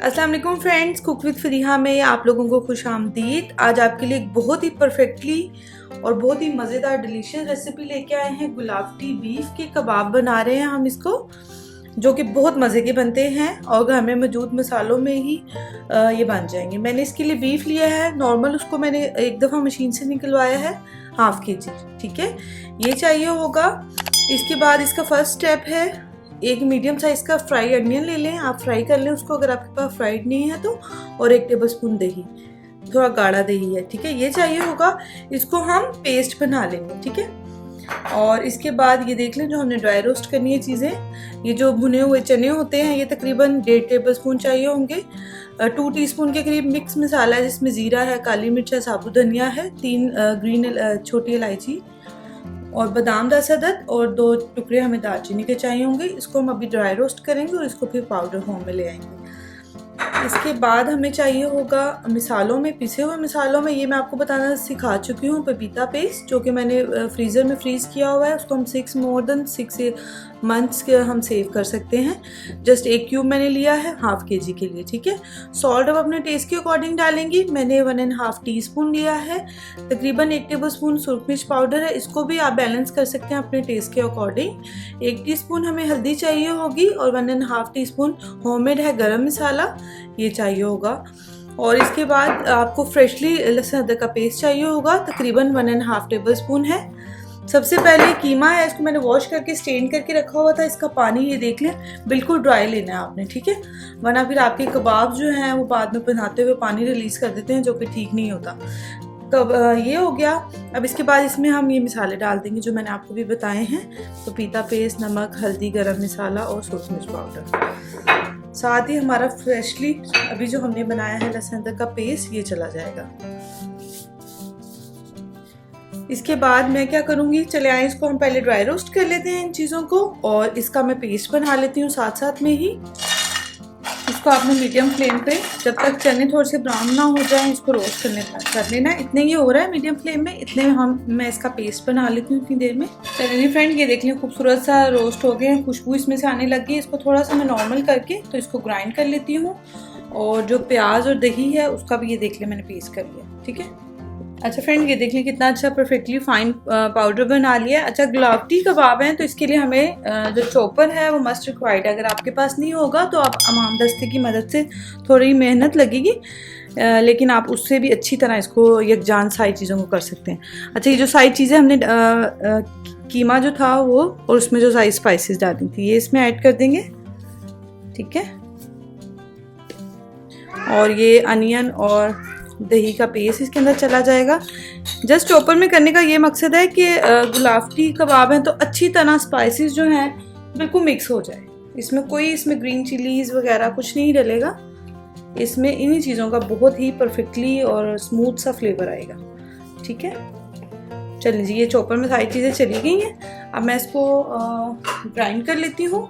अस्सलाम वालेकुम friends, cook with Fariha में आप लोगों को खुश आमदीद। आज आपके लिए एक बहुत ही परफेक्टली और बहुत ही मज़ेदार डिलीशियस रेसिपी लेके आए हैं। गुलावटी बीफ के कबाब बना रहे हैं हम इसको, जो कि बहुत मज़े के बनते हैं और घर में मौजूद मसालों में ही ये बन जाएंगे। मैंने इसके लिए बीफ लिया है नॉर्मल, उसको मैंने एक दफ़ा मशीन से निकलवाया है, ½ kg। ठीक है, ये चाहिए होगा। इसके बाद इसका फर्स्ट स्टेप है, एक मीडियम साइज़ का फ्राई अनियन ले लें, आप फ्राई कर लें उसको अगर आपके पास फ्राइड नहीं है तो, और 1 टेबलस्पून दही, थोड़ा गाढ़ा दही है। ठीक है, ये चाहिए होगा। इसको हम पेस्ट बना लेंगे। ठीक है, और इसके बाद ये देख लें जो हमने ड्राई रोस्ट करनी है चीज़ें, ये जो भुने हुए चने होते हैं ये तकरीबन 1.5 टेबलस्पून चाहिए होंगे। 2 टीस्पून के करीब मिक्स मसाला है, जिसमें ज़ीरा है, काली मिर्च है, साबुत धनिया है, 3 ग्रीन छोटी इलायची और बादाम 10 अदद, और 2 टुकड़े हमें दालचीनी के चाहिए होंगे। इसको हम अभी ड्राई रोस्ट करेंगे और इसको फिर पाउडर फॉर्म में ले आएंगे। इसके बाद हमें चाहिए होगा मिसालों में, पिसे हुए मिसालों में, ये मैं आपको बताना सिखा चुकी हूँ, पपीता पेस्ट, जो कि मैंने फ्रीज़र में फ्रीज़ किया हुआ है। उसको हम मोर देन 6 मंथ्स के हम सेव कर सकते हैं। जस्ट 1 क्यूब मैंने लिया है ½ kg के लिए। ठीक है, सॉल्ट अब अपने टेस्ट के अकॉर्डिंग डालेंगी। मैंने 1½ टीस्पून लिया है। तकरीबन 1 टेबलस्पून सुरख मिर्च पाउडर है, इसको भी आप बैलेंस कर सकते हैं अपने टेस्ट के अकॉर्डिंग। 1 टीस्पून हमें हल्दी चाहिए होगी और 1½ टीस्पून होममेड है गरम मसाला, ये चाहिए होगा। और इसके बाद आपको फ्रेशली लहसुन अदरक का पेस्ट चाहिए होगा, तकरीबन 1½ टेबलस्पून है। सबसे पहले कीमा है, इसको मैंने वॉश करके स्टेन करके रखा हुआ था। इसका पानी ये देख लें, बिल्कुल ड्राई लेना है आपने। ठीक है, वरना फिर आपके कबाब जो हैं वो बाद में बनाते हुए पानी रिलीज कर देते हैं, जो कि ठीक नहीं होता। तब ये हो गया। अब इसके बाद इसमें हम ये मसाले डाल देंगे जो मैंने आपको भी बताए हैं, तो पपीता पेस्ट, नमक, हल्दी, गरम मसाला और सूरख मिर्च पाउडर। साथ ही हमारा फ्रेशली अभी जो हमने बनाया है लहसुन अदरक का पेस्ट, ये चला जाएगा। इसके बाद मैं क्या करूँगी, चले आए इसको हम पहले ड्राई रोस्ट कर लेते हैं इन चीज़ों को, और इसका मैं पेस्ट बना लेती हूँ साथ साथ में ही। इसको आपने मीडियम फ्लेम पे, जब तक चने थोड़े से ब्राउन ना हो जाए, इसको रोस्ट कर लेना। इतने ही हो रहा है मीडियम फ्लेम में, इतने मैं इसका पेस्ट बना लेती हूँ इतनी देर में। चलिए फ्रेंड, ये देख लें खूबसूरत सा रोस्ट हो गए, खुशबू इसमें से आने लगी। इसको थोड़ा सा मैं नॉर्मल करके तो इसको ग्राइंड कर लेती हूँ, और जो प्याज और दही है उसका भी ये देख लें मैंने पेस्ट कर लिया। ठीक है, अच्छा फ्रेंड, ये देख लें कितना अच्छा परफेक्टली फाइन पाउडर बना लिया। अच्छा, गुलावटी कबाब हैं तो इसके लिए हमें जो चॉपर है वो मस्ट रिक्वायर्ड है। अगर आपके पास नहीं होगा तो आप अमाम दस्ते की मदद से, थोड़ी मेहनत लगेगी लेकिन आप उससे भी अच्छी तरह इसको यकजान सारी चीज़ों को कर सकते हैं। अच्छा, ये जो सारी चीज़ें हमने कीमा जो था वो, और उसमें जो सारी स्पाइसेस डाली थी, ये इसमें ऐड कर देंगे। ठीक है, और ये अनियन और दही का पेस्ट इसके अंदर चला जाएगा। जस्ट चॉपर में करने का ये मकसद है कि गुलावटी कबाब हैं तो अच्छी तरह स्पाइसेस जो हैं बिल्कुल मिक्स हो जाए। इसमें ग्रीन चिलीज वगैरह कुछ नहीं डलेगा, इसमें इन्हीं चीज़ों का बहुत ही परफेक्टली और स्मूथ सा फ्लेवर आएगा। ठीक है, चलिए जी, ये चॉपर में सारी चीज़ें चली गई हैं। अब मैं इसको ग्राइंड कर लेती हूँ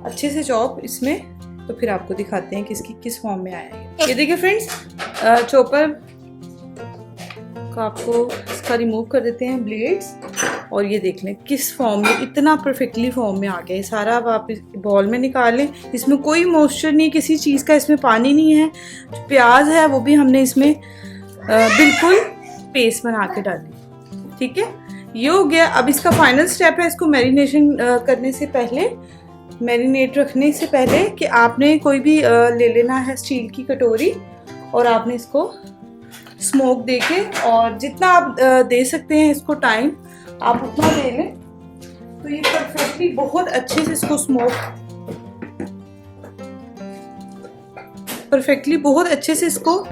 अच्छे से चॉप इसमें, तो फिर आपको दिखाते हैं किस फॉर्म में आया है। ये देखिए फ्रेंड्स, चॉपर का आपको इसका रिमूव कर देते हैं ब्लेड्स, और ये देख लें किस फॉर्म में, इतना परफेक्टली फॉर्म में आ गया है सारा। अब आप इस बॉल में निकाल लें, इसमें कोई मॉइस्चर नहीं किसी चीज़ का, इसमें पानी नहीं है। जो प्याज है वो भी हमने इसमें बिल्कुल पेस्ट बना के डाली। ठीक है, ये हो गया। अब इसका फाइनल स्टेप है, इसको मैरिनेशन करने से पहले, मैरिनेट रखने से पहले, कि आपने कोई भी ले लेना है स्टील की कटोरी, और आपने इसको स्मोक देके, और जितना आप दे सकते हैं इसको टाइम, आप उतना दे लें। तो ये परफेक्टली बहुत अच्छे से इसको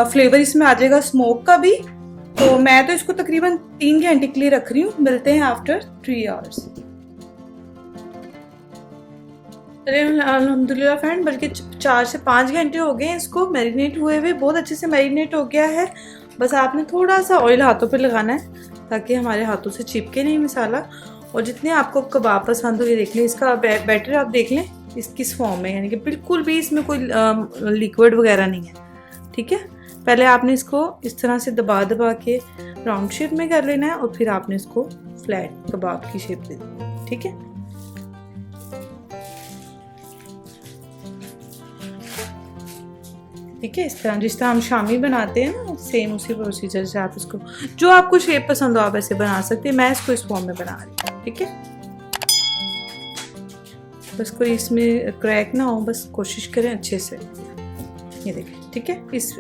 फ्लेवर इसमें आ जाएगा स्मोक का भी। तो मैं तो इसको तकरीबन 3 घंटे के लिए रख रही हूँ। मिलते हैं आफ्टर 3 आवर्स। अल्हम्दुलिल्लाह फ्रेंड, बल्कि 4 से 5 घंटे हो गए इसको मैरिनेट हुए हुए, बहुत अच्छे से मैरिनेट हो गया है। बस आपने थोड़ा सा ऑयल हाथों पे लगाना है ताकि हमारे हाथों से चिपके नहीं मसाला। और जितने आपको कबाब पसंद हो, ये देख लें इसका बैटर, आप देख लें इस किस फॉर्म में, यानी कि बिल्कुल भी इसमें कोई लिक्विड वगैरह नहीं है। ठीक है, पहले आपने इसको इस तरह से दबा के राउंड शेप में कर लेना है, और फिर आपने इसको फ्लैट कबाब की शेप दे दी। ठीक है, ठीक है। इस तरह जिस तरह हम शामी बनाते हैं ना, सेम उसी प्रोसीजर से आप इसको जो आपको शेप पसंद हो आप ऐसे बना सकते हैं। मैं इसको इस फॉर्म में बना रही हूँ, ठीक है। बस कोई इसमें क्रैक ना हो, बस कोशिश करें अच्छे से। ये देखें, ठीक है। इस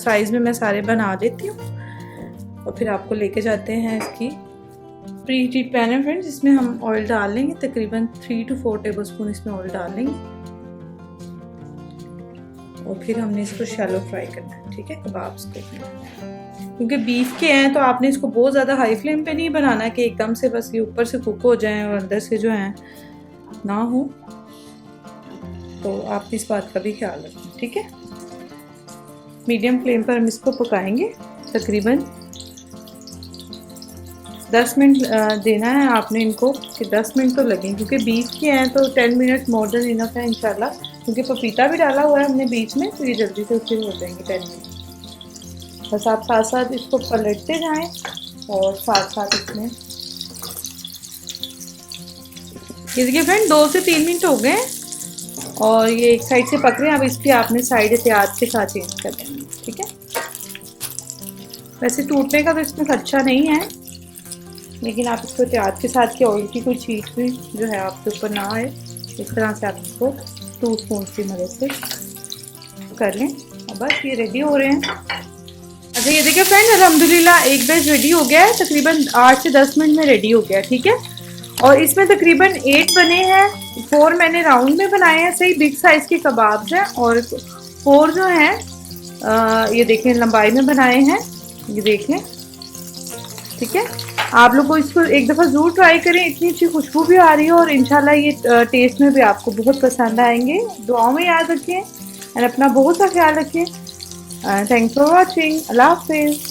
साइज़ में मैं सारे बना देती हूँ और फिर आपको लेके जाते हैं इसकी प्री हीट पैन है फ्रेंड्स। इसमें हम ऑयल डाल लेंगे, तकरीबन 3 to 4 टेबलस्पून इसमें ऑयल डाल लेंगे और फिर हमने इसको शैलो फ्राई करना है, ठीक है, कबाब्स को। क्योंकि बीफ के हैं तो आपने इसको बहुत ज़्यादा हाई फ्लेम पे नहीं बनाना कि एकदम से बस ये ऊपर से कुक हो जाएं और अंदर से जो हैं ना हो, तो आप इस बात का भी ख्याल रखें, ठीक है। मीडियम फ्लेम पर हम इसको पकाएंगे, तकरीबन 10 मिनट देना है आपने इनको, कि 10 मिनट तो लगें, क्योंकि बीफ के हैं तो 10 मिनट मोर देन इनफ है इंशाल्लाह। क्योंकि पपीता भी डाला हुआ है हमने बीच में, तो ये जल्दी से फिर हो जाएंगे 10 मिनट। बस आप साथ साथ इसको पलटते जाएं और साथ साथ इसमें ये देखिए फ्रेंड 2 से 3 मिनट हो गए और ये एक साइड से पक रहे हैं। अब इसकी आपने साइड एहतियात के साथ चेंज कर देंगे, ठीक है। वैसे टूटने का तो इसमें खर्चा नहीं है, लेकिन आप इसको एहतियात के साथ कि ऑयल की कोई चीज भी जो है आपके ऊपर ना आए, इस तरह से आप इसको 2 स्पून की मदद से कर लें। और बस ये रेडी हो रहे हैं। अच्छा ये देखिए फ्रेंड, अल्हम्दुलिल्लाह एक बैच रेडी हो गया है, तकरीबन 8 से 10 मिनट में रेडी हो गया, ठीक है। और इसमें तकरीबन 8 बने हैं, 4 मैंने राउंड में बनाए हैं, सही बिग साइज के कबाब्स हैं, और 4 जो हैं ये देखें लंबाई में बनाए हैं, ये देख लें, ठीक है। आप लोग को इसको एक दफ़ा ज़रूर ट्राई करें, इतनी अच्छी खुशबू भी आ रही है और इंशाल्लाह ये टेस्ट में भी आपको बहुत पसंद आएंगे। दुआओं में याद रखें और अपना बहुत सा ख्याल रखें। Thanks for watching. अल्लाह हाफिज़।